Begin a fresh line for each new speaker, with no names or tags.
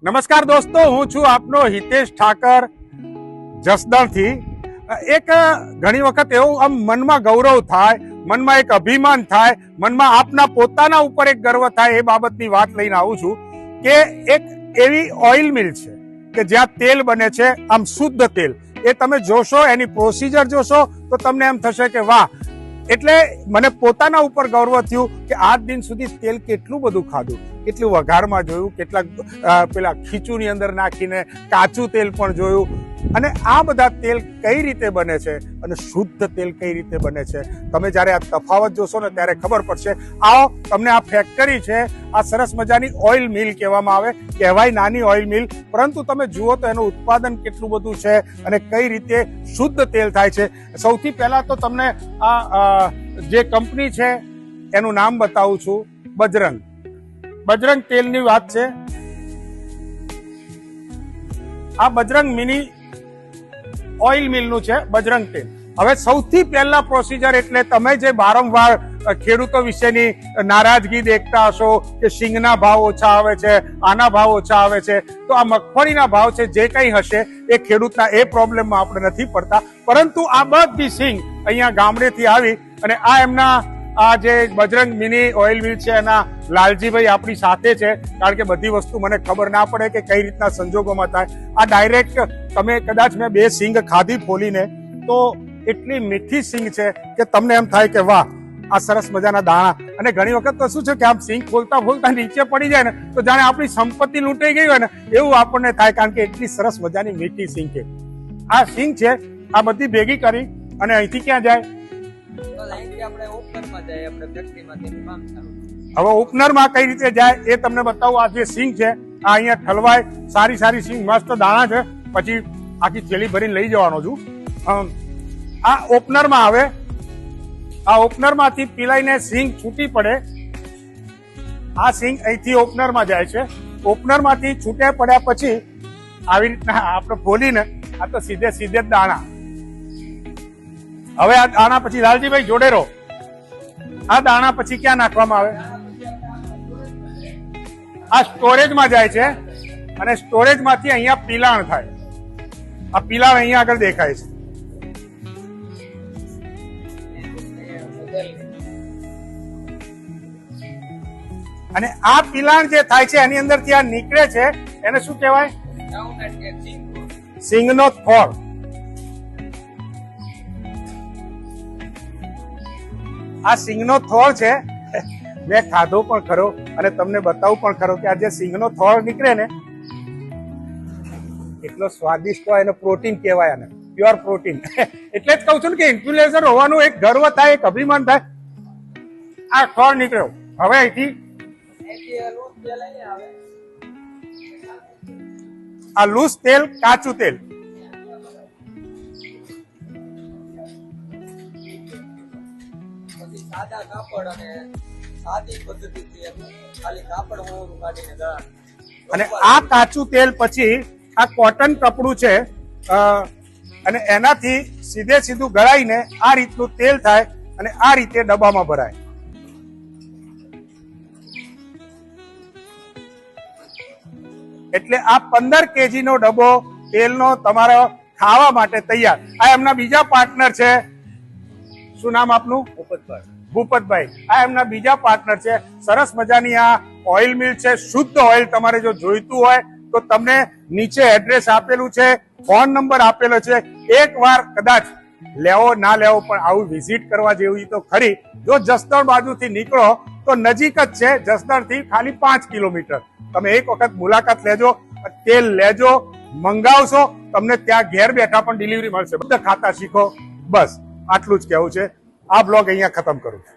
નમસ્કાર દોસ્તો, હું છું આપનો હિતેશ ઠાકર જસદણથી. એક ઘણી વખત એવું આમ મનમાં ગૌરવ થાય, મનમાં એક અભિમાન થાય, મનમાં આપના પોતાના ઉપર એક ગર્વ થાય, એ બાબતની વાત લઈને આવું છું કે એક એવી ઓઇલ મિલ છે કે જ્યાં તેલ બને છે, આમ શુદ્ધ તેલ. એ તમે જોશો, એની પ્રોસિજર જોશો તો તમને એમ થશે કે વાહ. એટલે મને પોતાના ઉપર ગૌરવ થયું કે આજ દિન સુધી તેલ કેટલું બધું ખાધું, કેટલું વઘારમાં જોયું, કેટલાક પેલા ખીચુની અંદર નાખીને કાચું તેલ પણ જોયું. અને આ બધા તેલ કઈ રીતે બને છે અને શુદ્ધ તેલ કઈ રીતે બને છે, તમે જ્યારે આ તફાવત જોશો ને ત્યારે ખબર પડશે. આવો, તમને આ ફેક્ટરી છે, આ સરસ મજાની ઓઇલ મિલ કહેવામાં આવે, કહેવાય નાની ઓઇલ મિલ, પરંતુ તમે જુઓ તો એનું ઉત્પાદન કેટલું બધું છે અને કઈ રીતે શુદ્ધ તેલ થાય છે. સૌથી પહેલા તો તમને આ જે કંપની છે એનું નામ બતાવું છું. બજરંગ તેલની વાત છે. આ બજરંગ મિની ઓઇલ મિલનું છે બજરંગ તેલ. હવે સૌથી પહેલા પ્રોસિજર એટલે તમે જે વારંવાર ખેડૂતો વિશેની નારાજગી દેખતા હશો કે સિંગના ભાવ ઓછા આવે છે, આના ભાવ ઓછા આવે છે, તો આ મગફળીના ભાવ છે જે કંઈ હશે એ ખેડૂતના એ પ્રોબ્લેમમાં આપણે નથી પડતા. પરંતુ આ બધી સિંગ અહીંયા ગામડેથી આવી અને આ એમના આ જે બજરંગ મિની ઓઇલ મિલ છે એના લાલજીભાઈ આપણી સાથે છે, કારણ કે બધી વસ્તુ મને ખબર ના પડે કે કઈ રીતના સંજોગોમાં થાય. આ ડાયરેક્ટ તમે કદાચ મેં 2 સિંગ ખાધી ફોલીને, તો એટલી મીઠી સિંગ છે કે તમને એમ થાય કે વાહ, આ સરસ મજાના દાણા. અને ઘણી વખત તો શું છે કે આમ સિંગ ખોલતા ખોલતા નીચે પડી જાય ને તો જાણે આપણી સંપત્તિ લૂંટાઈ ગઈ હોય ને એવું આપણને થાય, કારણ કે એટલી સરસ મજાની મીઠી સિંગ છે. આ સિંગ છે, આ બધી ભેગી કરી અને અહીંથી ક્યાં જાય? હવે ઓપનરમાં કઈ રીતે જાય એ તમને બતાવું. આ જે સિંગ છે આ અહીંયા ઠલવાય, સારી સારી સિંગ, મસ્ત દાણા છે, પછી આખી થેલી ભરીને લઈ જવાનો છું. આ ઓપનરમાં આવે, આ ઓપનરમાંથી પીલાઈને સિંગ છૂટી પડે. આ સિંગ અહીંથી ઓપનરમાં જાય છે. ઓપનરમાંથી છૂટે પડ્યા પછી આવી રીતના આપણે ફોલીને, આ તો સીધે સીધે જ દાણા. હવે આ દાણા પછી લાલજીભાઈ જોડે રહો. આ દાણા પછી ક્યાં નાખવામાં આવે? આ સ્ટોરેજમાં જાય છે અને સ્ટોરેજમાંથી અહીંયા પીલાણ થાય. આ પીલાણ અહીંયા આગળ દેખાય છે. અને આ પીલાણ જે થાય છે એની અંદરથી આ નીકળે છે, એને શું કહેવાય? સિંગનો થોર. આ સિંગનો થોર છે. મેં ખાધો પણ ખરો અને તમને બતાવું પણ ખરો કે આ જે સિંગનો થોર નીકળે ને એટલો સ્વાદિષ્ટ હોય, એનો પ્રોટીન કહેવાય, અને પ્યોર પ્રોટીન. એટલે જ કહું છું ને કે ઇન્ફ્લુએન્સર હોવાનું એક ગર્વ થાય, એક અભિમાન થાય. આ થોર નીકળ્યો. હવે અહીંથી આ લૂઝ તેલ, કાચું તેલ. અને આ કાચું તેલ પછી આ કોટન કપડું છે અને એનાથી સીધે સીધું ગળાઈને આ રીતનું તેલ થાય અને આ રીતે ડબ્બામાં ભરાય. એટલે આ 15 kg નો ડબ્બો તેલનો તમારો ખાવા માટે તૈયાર. આ એમના બીજા પાર્ટનર છે. શું નામ આપનું? ભૂપતભાઈ. આ એમના બીજા પાર્ટનર છે. સરસ મજાની આ ઓઇલ મિલ છે. શુદ્ધ ઓઇલ તમારે જો જોઈતું હોય તો તમને નીચે એડ્રેસ આપેલું છે, ફોન નંબર આપેલો છે. એકવાર કદાચ લેવો ના લેવો પણ આવું વિઝિટ કરવા જેવી તો ખરી. જો જસદણ બાજુથી નીકળો તો નજીક જ છે. જસદણથી ખાલી 5 કિલોમીટર. તમે એક વખત મુલાકાત લેજો, તેલ લેજો, મંગાવશો, તમને ત્યાં ઘેર બેઠા પણ ડિલિવરી મળશે. બધા ખાતા શીખો. બસ આટલું જ કહેવું છે. આ બ્લોગ અહીંયા ખતમ કરું છું.